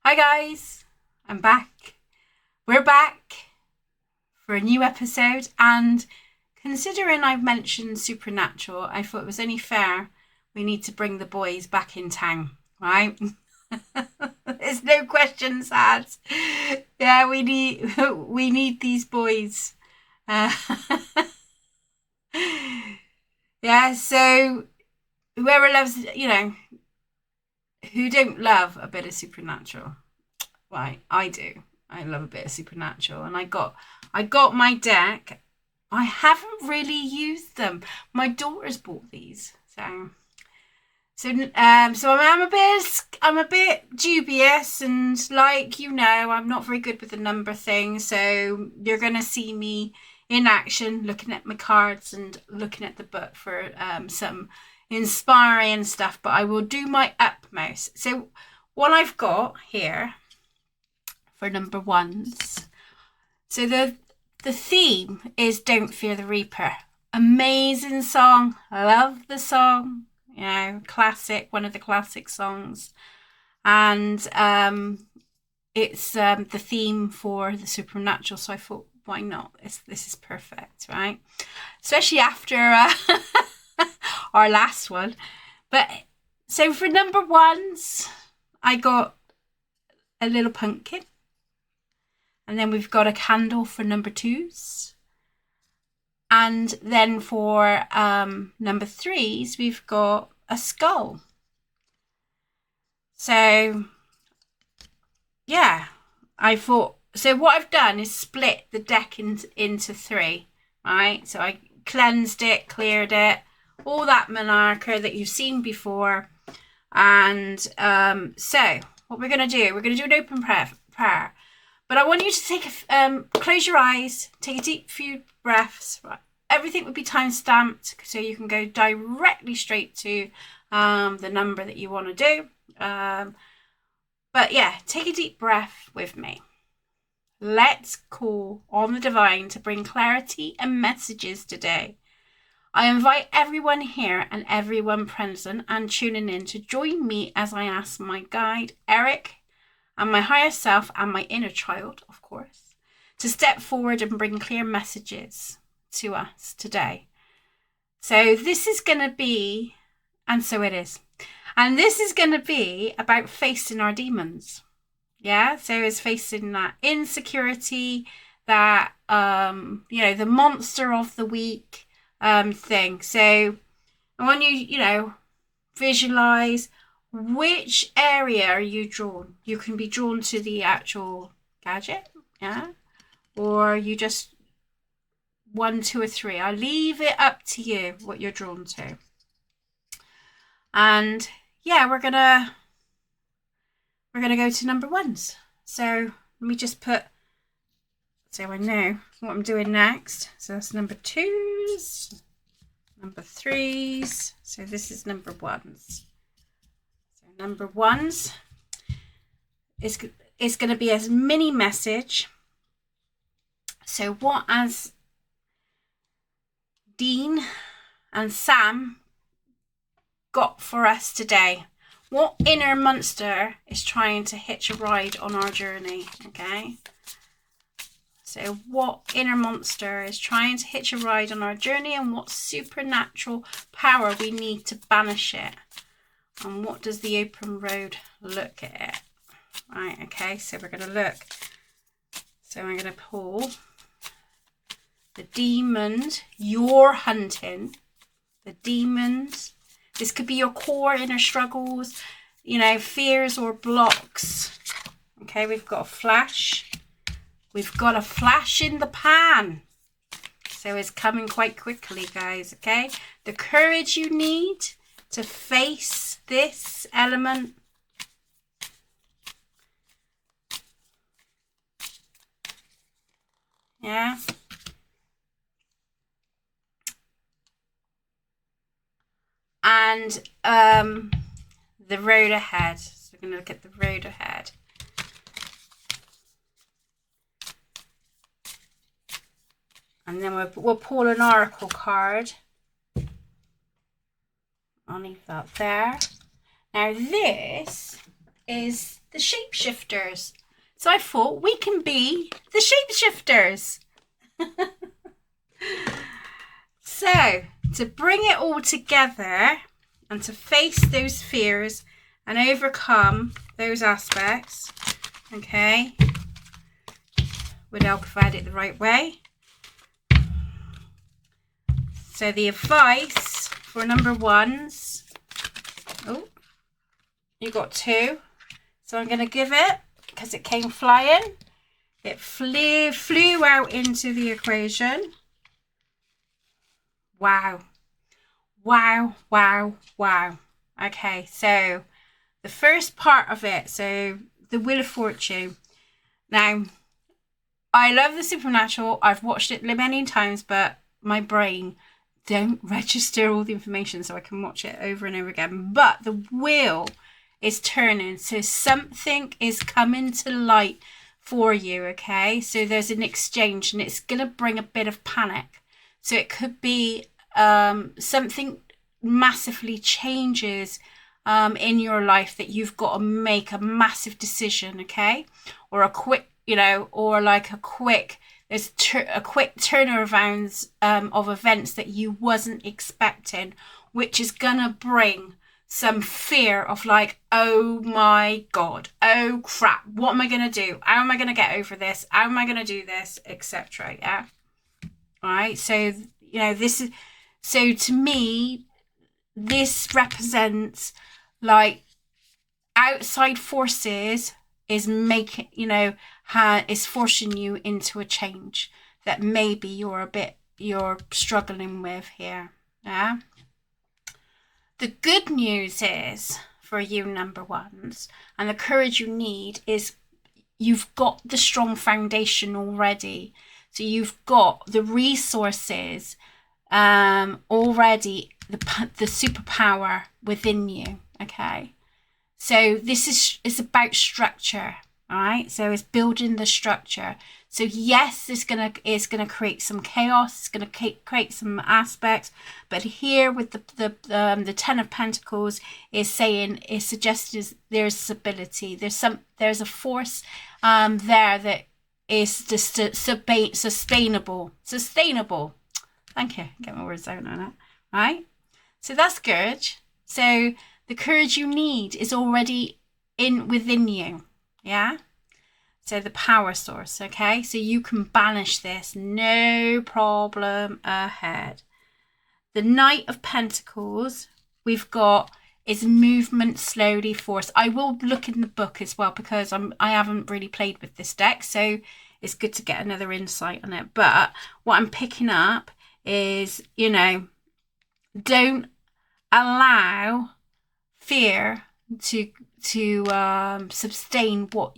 Hi guys, I'm back. We're back for a new episode, and considering I've mentioned Supernatural, I thought it was only fair we need to bring the boys back in town, right? There's no questions asked. Yeah, we need these boys. Uh, yeah, so whoever loves, who don't love a bit of Supernatural? Right, I do. I love a bit of Supernatural, and I got my deck. I haven't really used them. My daughter's bought these, so I'm a bit dubious, and I'm not very good with the number thing. So you're gonna see me in action, looking at my cards and looking at the book for some inspiring stuff. But I will do my utmost. So what I've got here for number ones. So the theme is Don't Fear the Reaper. Amazing song. I love the song. Classic, one of the classic songs. And it's the theme for the Supernatural. So I thought, why not? This is perfect, right? Especially after our last one. But so for number ones, I got a little pumpkin. And then we've got a candle for number twos. And then for number threes, we've got a skull. So, yeah, I thought, so what I've done is split the deck into three, right? So I cleansed it, cleared it, all that monarcha that you've seen before. And so what we're going to do, we're going to do an open prayer. But I want you to close your eyes, take a deep few breaths. Right. Everything would be time stamped, so you can go directly straight to the number that you want to do. But yeah, take a deep breath with me. Let's call on the divine to bring clarity and messages today. I invite everyone here and everyone present and tuning in to join me as I ask my guide, Eric, and my higher self and my inner child, of course, to step forward and bring clear messages to us today. So this is going to be, and so it is, and this is going to be about facing our demons. Yeah, so it's facing that insecurity, that, the monster of the week thing. So I want you, visualize which area are you drawn. You can be drawn to the actual gadget, yeah, or you just 1, 2, or 3. I leave it up to you what you're drawn to. And yeah, we're gonna go to number ones. So let me just put, so I know what I'm doing next. So that's number twos, number threes. So this is number ones. Number ones is going to be a mini message. So what has Dean and Sam got for us today? What inner monster is trying to hitch a ride on our journey? Okay. So what inner monster is trying to hitch a ride on our journey, and what supernatural power we need to banish it? And what does the open road look at? Right, okay, so we're going to look. So I'm going to pull the demons you're hunting. The demons. This could be your core inner struggles, fears or blocks. Okay, we've got a flash. We've got a flash in the pan. So it's coming quite quickly, guys, okay? The courage you need to face this element. Yeah. And the road ahead. So we're going to look at the road ahead. And then we'll pull an oracle card. I'll leave that there. Now this is the shapeshifters. So I thought we can be the shapeshifters. So to bring it all together and to face those fears and overcome those aspects, okay, would help if I had it the right way. So the advice for number ones, oh, you got 2. So I'm going to give it, because it came flying, it flew out into the equation. Wow. Wow, wow, wow. Okay, so the first part of it, so the Wheel of Fortune. Now, I love the supernatural. I've watched it many times, but my brain don't register all the information so I can watch it over and over again. But the wheel is turning, so something is coming to light for you, okay? So there's an exchange, and it's going to bring a bit of panic. So it could be something massively changes in your life that you've got to make a massive decision, okay? Or a quick, or like a quick, there's a quick turnaround of events that you wasn't expecting, which is gonna bring some fear of like, oh my God, oh crap, what am I gonna do? How am I gonna get over this? How am I gonna do this, etc.? Yeah. All right. So this is, so to me, this represents like outside forces is making, is forcing you into a change that maybe you're struggling with here. Yeah. The good news is for you number ones, and the courage you need is you've got the strong foundation already. So you've got the resources already, the superpower within you. Okay. So this is about structure. All right. So it's building the structure. So yes, it's gonna create some chaos. It's gonna create some aspects. But here with the Ten of Pentacles is suggesting there's stability. There's a force there that is just sustainable. Sustainable. Thank you. Get my words out on it. Right. So that's good. So the courage you need is already within you. Yeah. So the power source, okay? So you can banish this, no problem ahead. The Knight of Pentacles, we've got is movement, slowly, force. I will look in the book as well because I haven't really played with this deck, so it's good to get another insight on it. But what I'm picking up is, don't allow fear to sustain what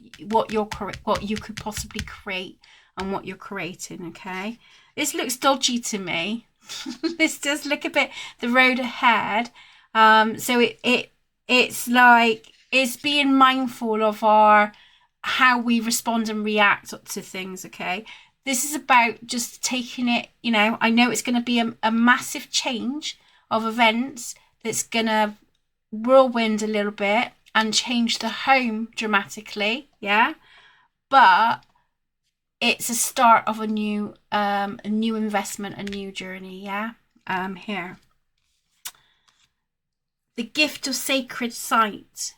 you could possibly create and what you're creating. Okay, this looks dodgy to me. This does look a bit the road ahead. So it's like it's being mindful of how we respond and react to things. Okay, this is about just taking it. I know it's going to be a massive change of events that's going to whirlwind a little bit and change the home dramatically, yeah, but it's a start of a new investment, a new journey, yeah. Here, the gift of sacred sight.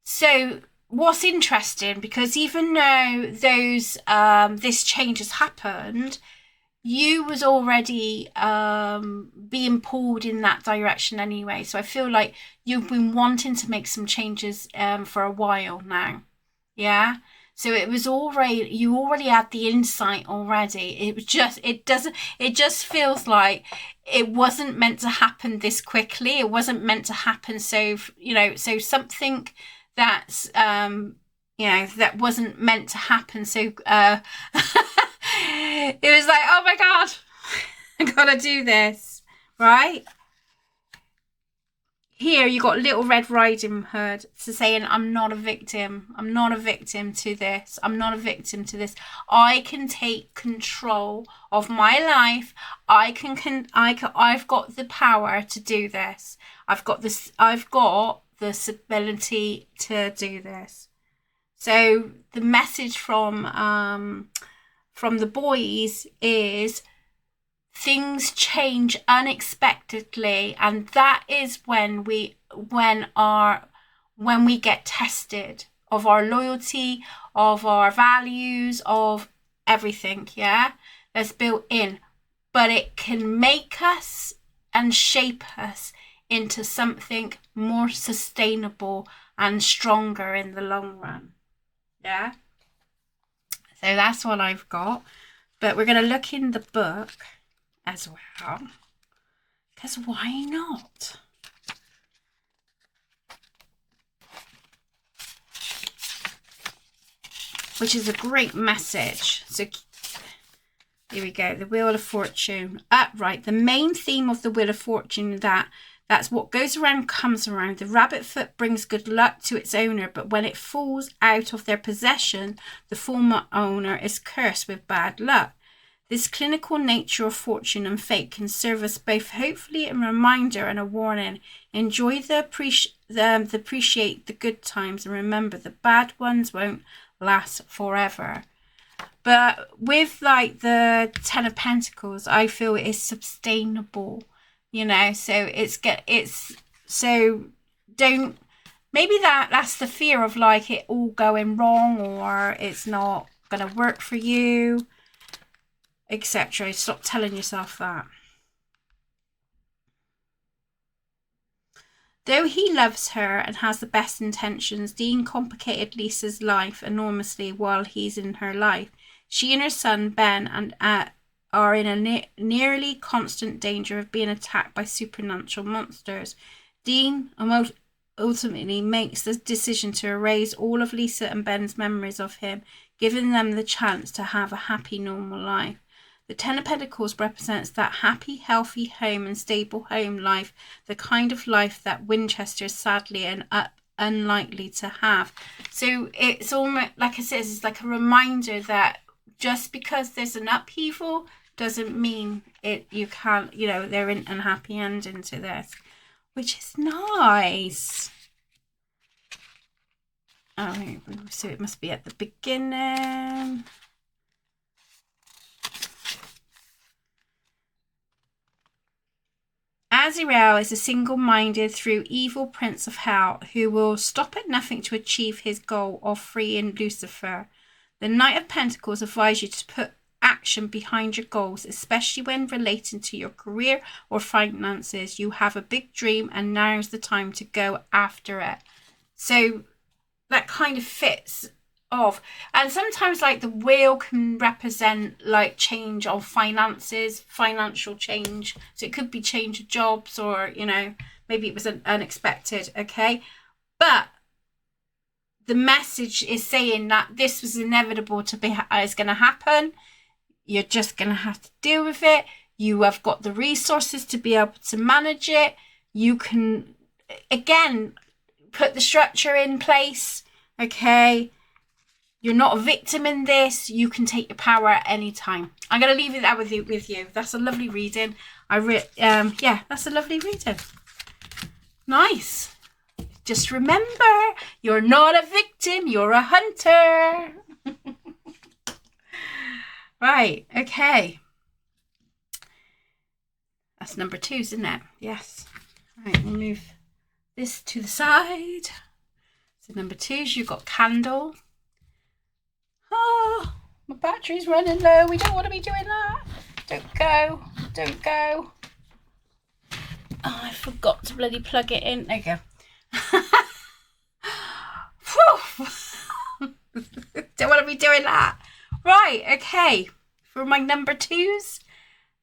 So what's interesting, because even though this change has happened, you was already being pulled in that direction anyway. So I feel like you've been wanting to make some changes for a while now. Yeah. So it was already, you already had the insight already. It just feels like it wasn't meant to happen this quickly. It wasn't meant to happen. So, so something that's, that wasn't meant to happen. So, it was like, oh my God, I gotta do this, right? Here you got Little Red Riding Hood saying, I'm not a victim. I'm not a victim to this. I'm not a victim to this. I can take control of my life. I've got the power to do this. I've got this ability to do this. So the message from the boys is things change unexpectedly, and that is when we get tested of our loyalty, of our values, of everything, yeah, that's built in. But it can make us and shape us into something more sustainable and stronger in the long run. Yeah. So that's what I've got. But we're going to look in the book as well. Because why not? Which is a great message. So here we go. The Wheel of Fortune. Right. The main theme of the Wheel of Fortune, that's what goes around comes around. The rabbit foot brings good luck to its owner, but when it falls out of their possession, the former owner is cursed with bad luck. This clinical nature of fortune and fate can serve us both hopefully a reminder and a warning. Enjoy appreciate the good times, and remember the bad ones won't last forever. But with like the Ten of Pentacles, I feel it is sustainable, you know, so don't, maybe that's the fear of like it all going wrong or it's not going to work for you, etc. Stop telling yourself that. Though he loves her and has the best intentions, Dean complicated Lisa's life enormously while he's in her life. She and her son, Ben, are in a nearly constant danger of being attacked by supernatural monsters. Dean ultimately makes the decision to erase all of Lisa and Ben's memories of him, giving them the chance to have a happy, normal life. The Ten of Pentacles represents that happy, healthy home and stable home life, the kind of life that Winchester is sadly unlikely to have. So it's almost, like I said, it's like a reminder that just because there's an upheaval doesn't mean you can't, you know, there isn't a happy ending to this, which is nice. Oh, so it must be at the beginning. Azrael is a single-minded through evil prince of hell who will stop at nothing to achieve his goal of freeing Lucifer. The Knight of Pentacles advises you to put action behind your goals, especially when relating to your career or finances. You have a big dream and now's the time to go after it. So that kind of fits off. And sometimes like the wheel can represent like change of finances, financial change. So it could be change of jobs or, you know, maybe it was unexpected. Okay. But the message is saying that this was inevitable to be, is going to happen. You're just going to have to deal with it. You have got the resources to be able to manage it. You can, again, put the structure in place. Okay. You're not a victim in this. You can take your power at any time. I'm going to leave it there with you. That's a lovely reading. Yeah, that's a lovely reading. Nice. Just remember, you're not a victim. You're a hunter. Right. Okay. That's number 2, isn't it? Yes. Right. We'll move this to the side. So number 2 is you've got candle. Oh, my battery's running low. We don't want to be doing that. Don't go. Don't go. Oh, I forgot to bloody plug it in. There you go. Don't want to be doing that. Right, okay. For my number 2s,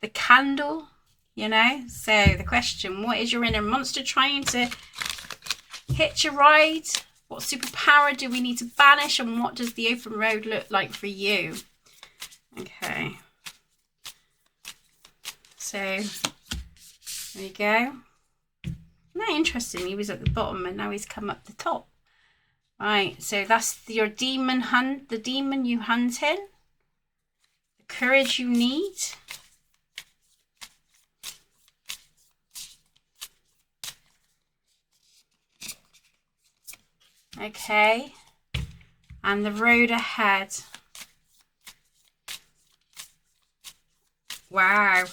the candle, you know. So the question, what is your inner monster trying to hitch a ride? What superpower do we need to banish, and what does the open road look like for you? Okay. So, there you go. Isn't that interesting? He was at the bottom and now he's come up the top. Right, so that's your demon hunt, the demon you hunting. The courage you need. Okay. And the road ahead. Wow.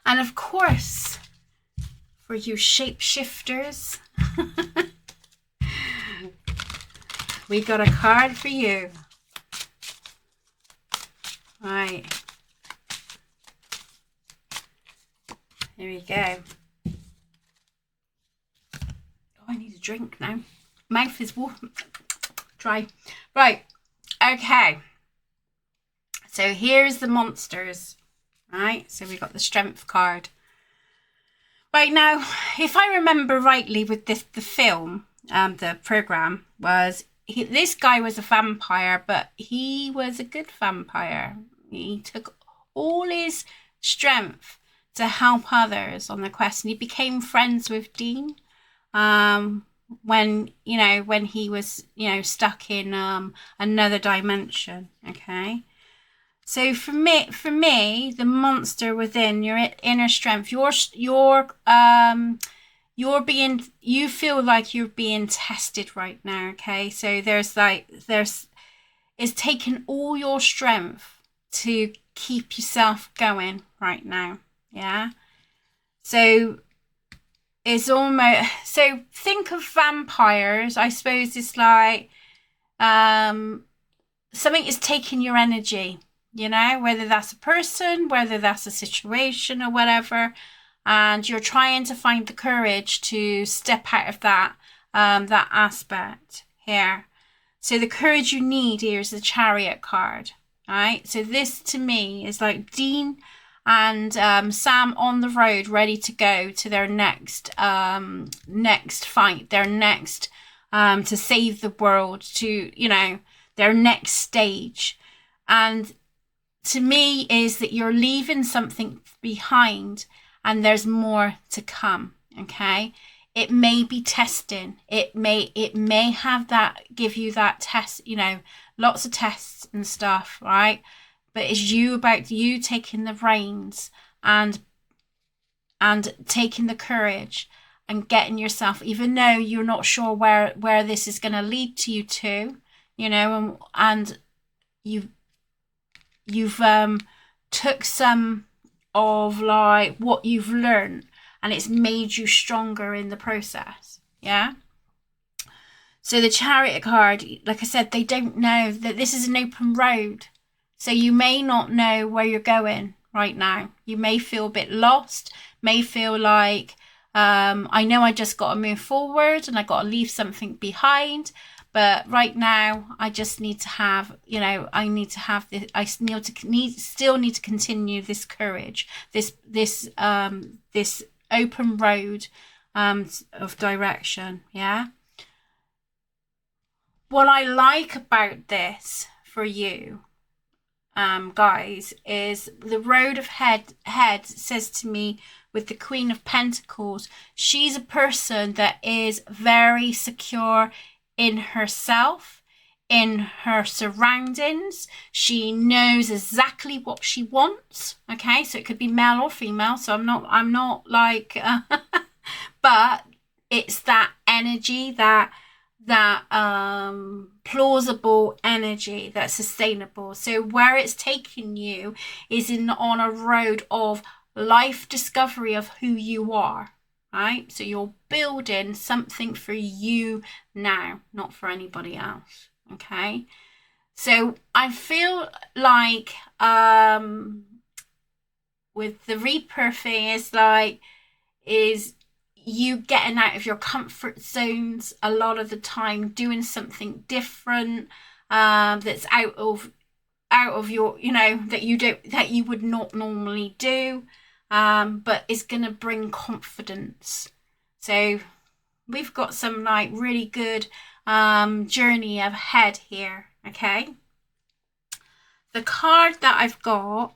And of course, for you shapeshifters, we got a card for you. Right. Here we go. Oh, I need a drink now. Mouth is dry. Right. Okay. So here's the monsters. Right. So we got the strength card. Right now, if I remember rightly with the film, the program was, this guy was a vampire, but he was a good vampire. He took all his strength to help others on the quest, and he became friends with Dean when he was stuck in another dimension. Okay. So for me, the monster within your inner strength, you feel like you're being tested right now. Okay. So it's taking all your strength to keep yourself going right now. Yeah. So it's almost, so think of vampires. I suppose it's like, something is taking your energy. Whether that's a person, whether that's a situation or whatever, and you're trying to find the courage to step out of that aspect here. So the courage you need here is the Chariot card, right? So this to me is like Dean and Sam on the road, ready to go to their next fight, their next to save the world, to their next stage. And to me is that you're leaving something behind and there's more to come. Okay. It may be testing. It may have that, give you that test, lots of tests and stuff, right? But it's about you taking the reins and taking the courage and getting yourself, even though you're not sure where this is going to lead to you to, and you've took some of like what you've learned, and it's made you stronger in the process. Yeah. So the Chariot card, like I said, they don't know that this is an open road. So you may not know where you're going right now. You may feel a bit lost, may feel like, I know I just got to move forward and I got to leave something behind. But right now, I just need to have, I need to have this. I still need to continue this courage, this open road of direction. Yeah. What I like about this for you, guys, is the road of head says to me with the Queen of Pentacles, she's a person that is very secure in herself, in her surroundings. She knows exactly what she wants. Okay, so it could be male or female. So I'm not like, but it's that energy, that plausible energy, that's sustainable. So where it's taking you is on a road of life discovery of who you are. Right? So you're building something for you now, not for anybody else. Okay. So I feel like with the Reaper thing is you getting out of your comfort zones a lot of the time, doing something different that's out of your, that you would not normally do. But it's going to bring confidence. So we've got some like really good journey ahead here. Okay. The card that I've got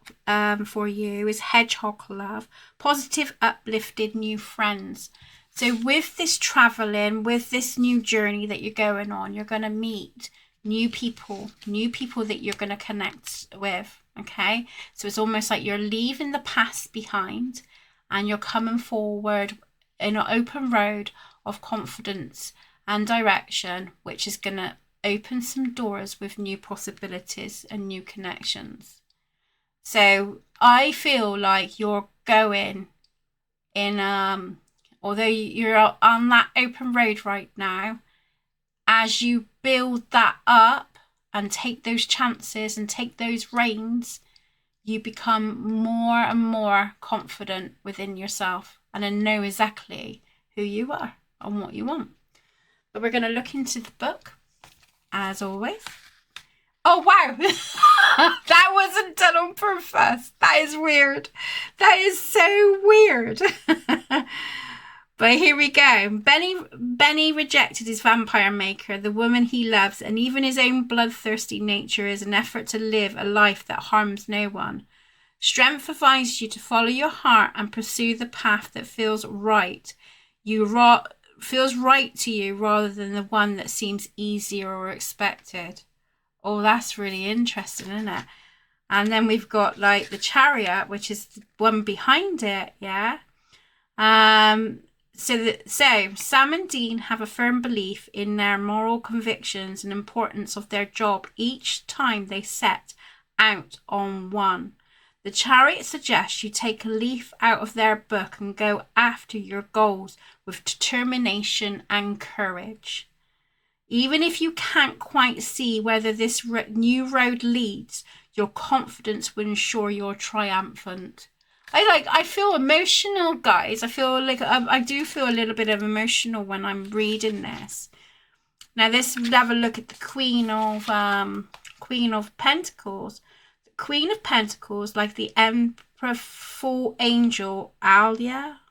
for you is Hedgehog Love, positive, uplifted, new friends. So with this traveling, with this new journey that you're going on, you're going to meet new people that you're going to connect with. Okay, so it's almost like you're leaving the past behind and you're coming forward in an open road of confidence and direction, which is going to open some doors with new possibilities and new connections. So I feel like you're going in, although you're on that open road right now, as you build that up and take those chances and take those reins, you become more and more confident within yourself and know exactly who you are and what you want. But we're going to look into the book, as always. Oh, wow. That wasn't done on purpose. That is weird. That is so weird. But here we go. Benny rejected his vampire maker, the woman he loves, and even his own bloodthirsty nature is an effort to live a life that harms no one. Strength advises you to follow your heart and pursue the path that feels right. Feels right to you rather than the one that seems easier or expected. Oh, that's really interesting, isn't it? And then we've got like the Chariot, which is the one behind it, yeah. So Sam and Dean have a firm belief in their moral convictions and importance of their job each time they set out on one. The Chariot suggests you take a leaf out of their book and go after your goals with determination and courage. Even if you can't quite see whether this new road leads, your confidence will ensure you're triumphant. I feel emotional, guys. I feel like I do feel a little bit of emotional when I'm reading this. Now, we'll have a look at the Queen of Pentacles. The Queen of Pentacles, like the Emperor Full Angel Alia,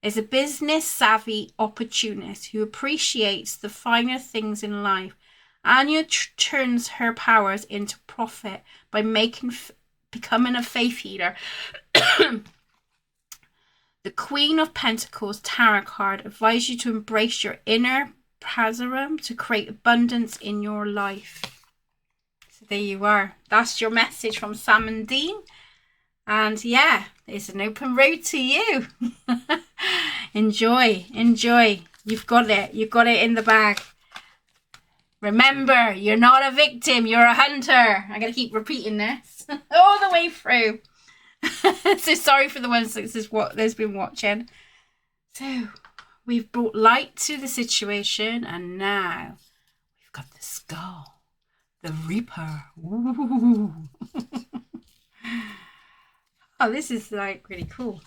is a business-savvy opportunist who appreciates the finer things in life. Anya turns her powers into profit by becoming a faith healer. The Queen of Pentacles tarot card advises you to embrace your inner Pazaram to create abundance in your life. So there you are. That's your message from Sam and Dean. And yeah, it's an open road to you. Enjoy. You've got it. You've got it in the bag. Remember, you're not a victim. You're a hunter. I'm going to keep repeating this all the way through. So sorry for the ones that's been watching. So we've brought light to the situation, and now we've got the skull, the Reaper. Ooh. Oh, this is like really cool.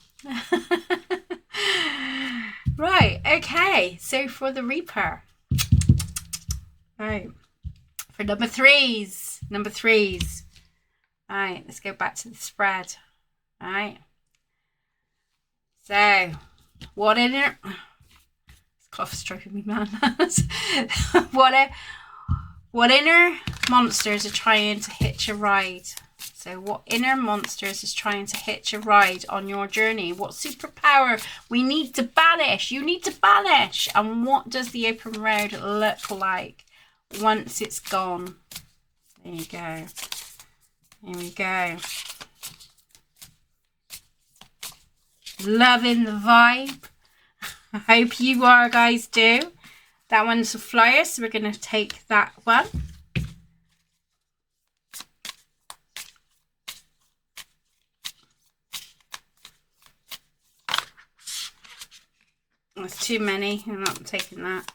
Right, okay. So for the Reaper. Right. For number threes. Right, let's go back to the spread. Right. So, what inner... This cloth's stroking me, man. What inner monsters are trying to hitch a ride? So what inner monsters is trying to hitch a ride on your journey? What superpower we need to banish? You need to banish. And what does the open road look like once it's gone? There you go. Here we go. Loving the vibe. I hope you are, guys, do. That one's a flyer, so we're going to take that one. That's too many. I'm not taking that.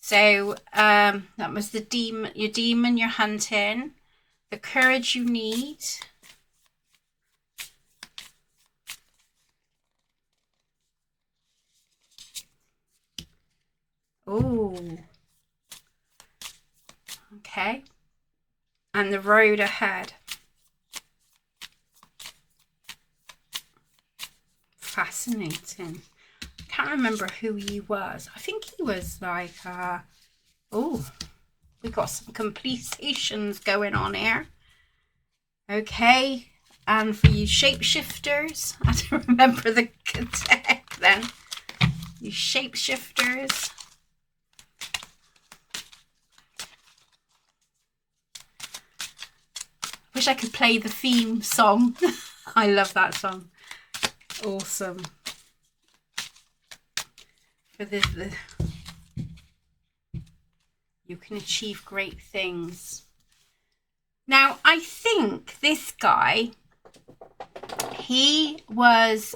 So that was the demon, your demon you're hunting. The courage you need. Oh. Okay. And the road ahead. Fascinating. I can't remember who he was. I think he was like, oh, we got some completions going on here. Okay. And for you shapeshifters, I don't remember the deck then. You shapeshifters. wish I could play the theme song. I love that song. Awesome. For the you can achieve great things. Now, I think this guy, he was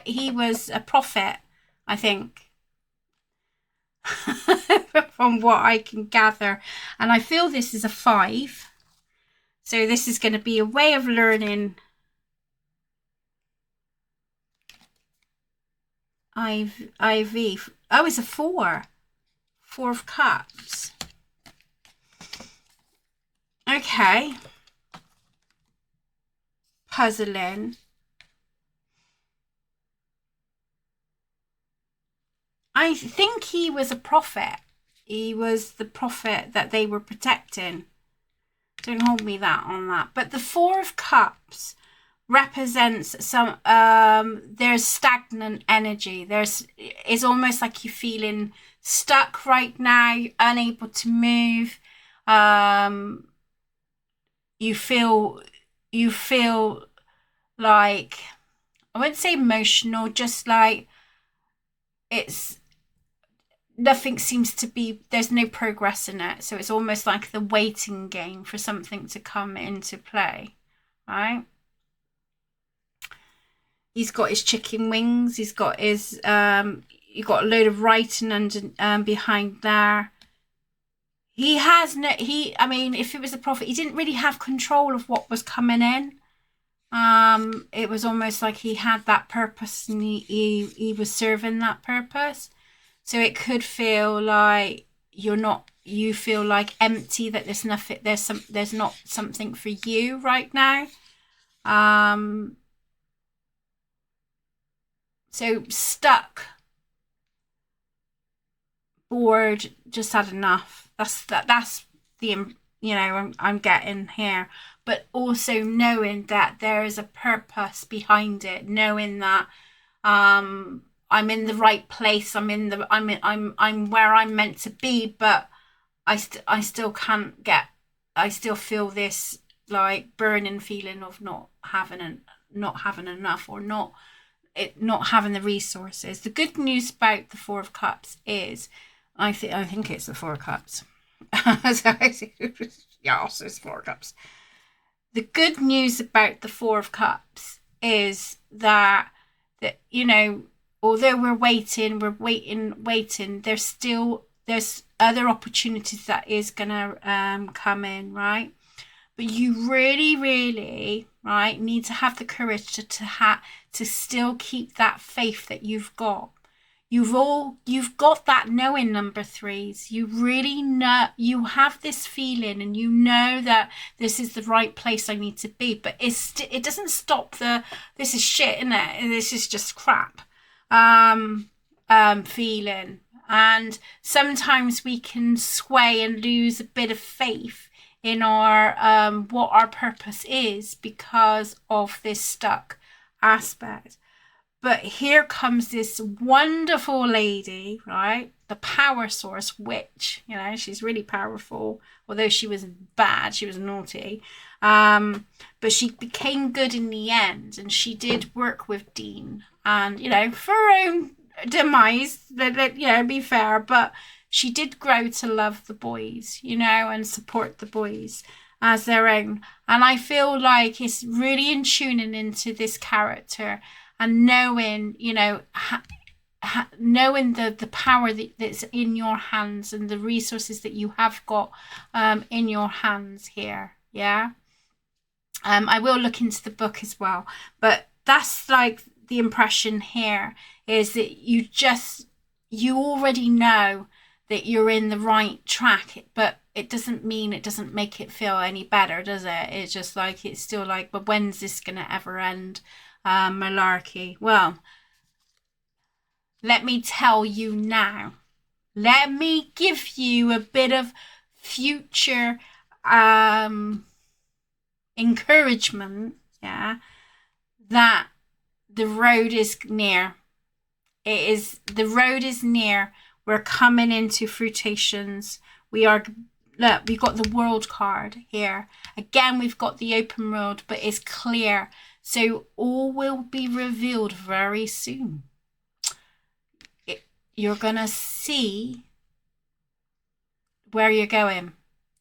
he was a prophet, I think. From what I can gather. And I feel this is a 5. So this is going to be a way of learning. IV. Oh, it's a 4. 4 of Cups. Okay. Puzzling. I think he was a prophet. He was the prophet that they were protecting. Don't hold me that on that. But the 4 of Cups represents some there's stagnant energy. It's almost like you're feeling stuck right now, unable to move. You feel like, I wouldn't say emotional, just like nothing seems to be, there's no progress in it. So it's almost like the waiting game for something to come into play, right? He's got his chicken wings. He's got his, you got a load of writing under, behind there. He has no, I mean, if it was a prophet, he didn't really have control of what was coming in. It was almost like he had that purpose and he was serving that purpose. So it could feel like you feel like empty, that there's nothing, there's not something for you right now. So stuck, bored, just had enough. That's the, I'm getting here. But also knowing that there is a purpose behind it, knowing that I'm in the right place, I'm where I'm meant to be, but I still can't get, I still feel this like burning feeling of not having enough, or not having the resources. The good news about the 4 of Cups is, I think it's the 4 of Cups. Yes, it's 4 of Cups. The good news about the 4 of Cups is that although we're waiting, there's other opportunities that is gonna come in, right? But you really, really, right, need to have the courage to still keep that faith that you've got. You've got that knowing, number 3s. You really know, you have this feeling, and you know that this is the right place I need to be. But it doesn't stop this is shit, isn't it? This is just crap. Feeling. And sometimes we can sway and lose a bit of faith in our what our purpose is because of this stuck aspect. But here comes this wonderful lady, right? The power source witch. She's really powerful. Although she was bad, she was naughty. But she became good in the end, and she did work with Dean. And, for her own demise, be fair, but she did grow to love the boys, and support the boys as their own. And I feel like it's really in tuning into this character, and knowing, knowing the power that's in your hands, and the resources that you have got in your hands here. Yeah. I will look into the book as well, but that's like the impression here, is that you already know that you're in the right track, but it doesn't make it feel any better, does it? It's just like, it's still like, but when's this gonna ever end? Malarkey. Well, let me tell you now. Let me give you a bit of future encouragement, yeah, that the road is near. The road is near. We're coming into fruitations. We are look, we've got the world card here. Again, we've got the open road, but it's clear. So all will be revealed very soon. You're going to see where you're going.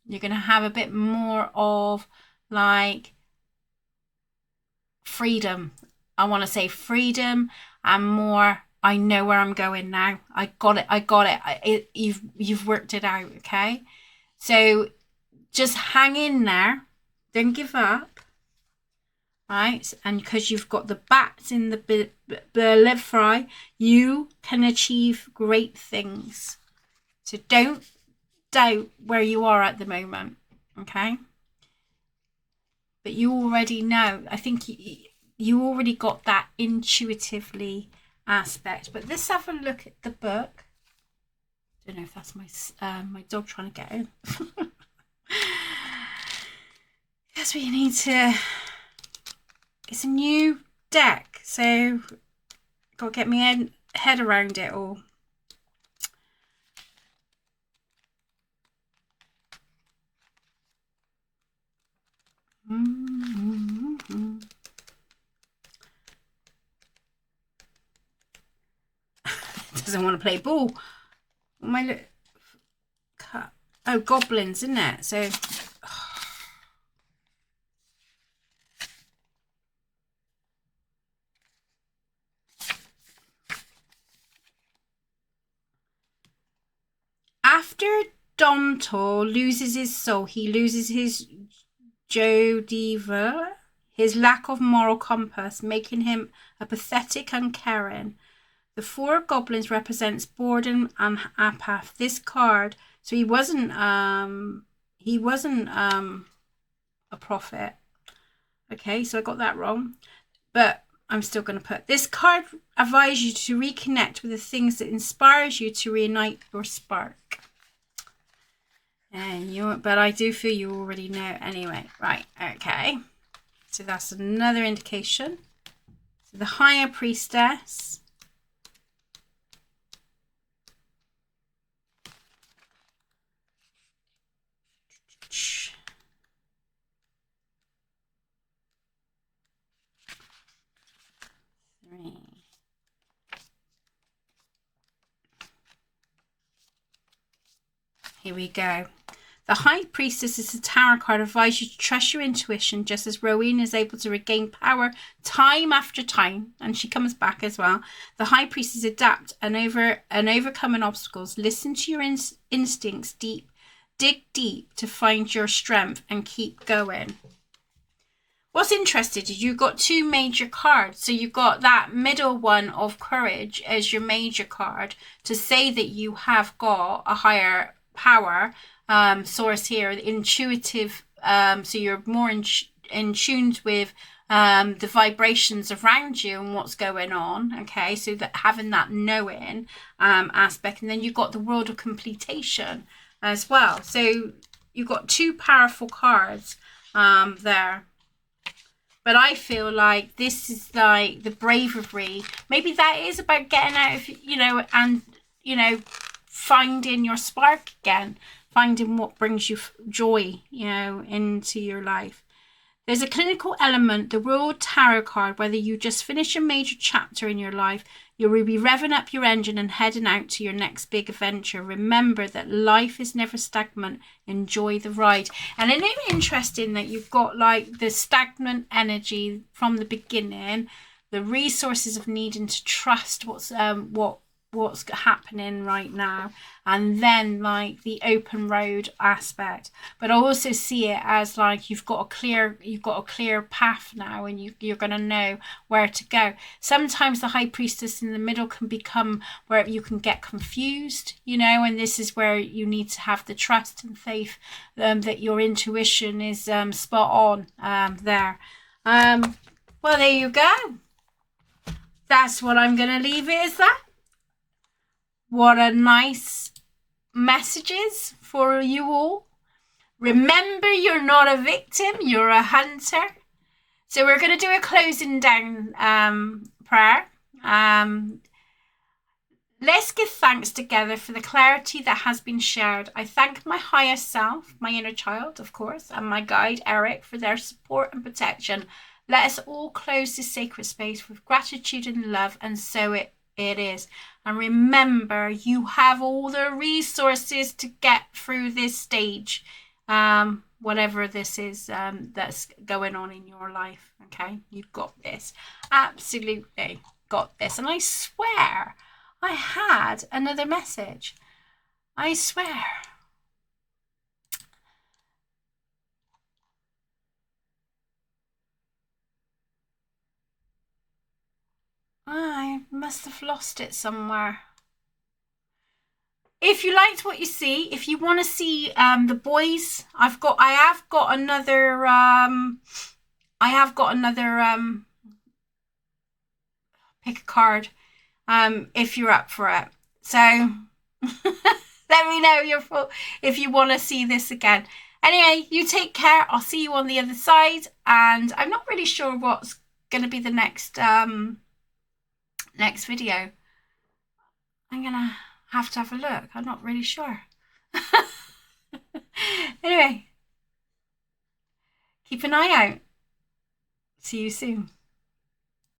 You're going to have a bit more of like freedom. I want to say freedom and more. I know where I'm going now. I got it. You've worked it out, okay? So just hang in there. Don't give up, right? And because you've got the bats in the live fry, you can achieve great things. So don't doubt where you are at the moment, okay? But you already know. I think you already got that intuitively aspect. But let's have a look at the book. I don't know if that's my dog trying to get in. That's what you need to. It's a new deck, so got to get my head around it all. Doesn't want to play ball. Oh, goblins, isn't it? So after Domtor loses his soul, he loses his Jodiva, his lack of moral compass, making him a pathetic uncaring. The 4 goblins represents boredom and apathy. This card, so he wasn't a prophet. Okay, so I got that wrong, but I'm still going to put this card advises you to reconnect with the things that inspires you to reignite your spark. And but I do feel you already know anyway. Right, okay. So that's another indication. So the higher priestess. Here we go. The High Priestess is a tarot card. Advise you to trust your intuition, just as Rowena is able to regain power time after time, and she comes back as well. The High Priestess adapt and overcoming obstacles. Listen to your instincts deep. Dig deep to find your strength and keep going. What's interesting is you've got 2 major cards. So you've got that middle one of courage as your major card to say that you have got a higher power source here, intuitive, so you're more in tune with the vibrations around you and what's going on, okay? So that having that knowing aspect, and then you've got the world of completion as well. So you've got 2 powerful cards there. But I feel like this is like the bravery. Maybe that is about getting out of, and, finding your spark again. Finding what brings you joy, into your life. There's a clinical element, the World Tarot card, whether you just finish a major chapter in your life, you will be revving up your engine and heading out to your next big adventure. Remember that life is never stagnant. Enjoy the ride. And isn't it interesting that you've got like the stagnant energy from the beginning, the resources of needing to trust what's happening right now, and then like the open road aspect. But I also see it as like you've got a clear path now, and you're going to know where to go. Sometimes the High Priestess in the middle can become where you can get confused, and this is where you need to have the trust and faith that your intuition is spot on there. Well, there you go. That's what I'm going to leave it as that. What a nice messages for you all. Remember, you're not a victim, you're a hunter. So we're going to do a closing down prayer. Let's give thanks together for the clarity that has been shared. I thank my higher self, my inner child, of course, and my guide, Eric, for their support and protection. Let us all close this sacred space with gratitude and love, and so it is. And remember, you have all the resources to get through this stage, whatever this is that's going on in your life. Okay, you've got this. Absolutely got this. And I swear, I had another message. I swear. I must have lost it somewhere. If you liked what you see, if you want to see the boys, I have got another pick a card if you're up for it. So let me know if you want to see this again. Anyway, you take care. I'll see you on the other side, and I'm not really sure what's going to be the next video. I'm gonna have to have a look. I'm not really sure. Anyway, keep an eye out. See you soon.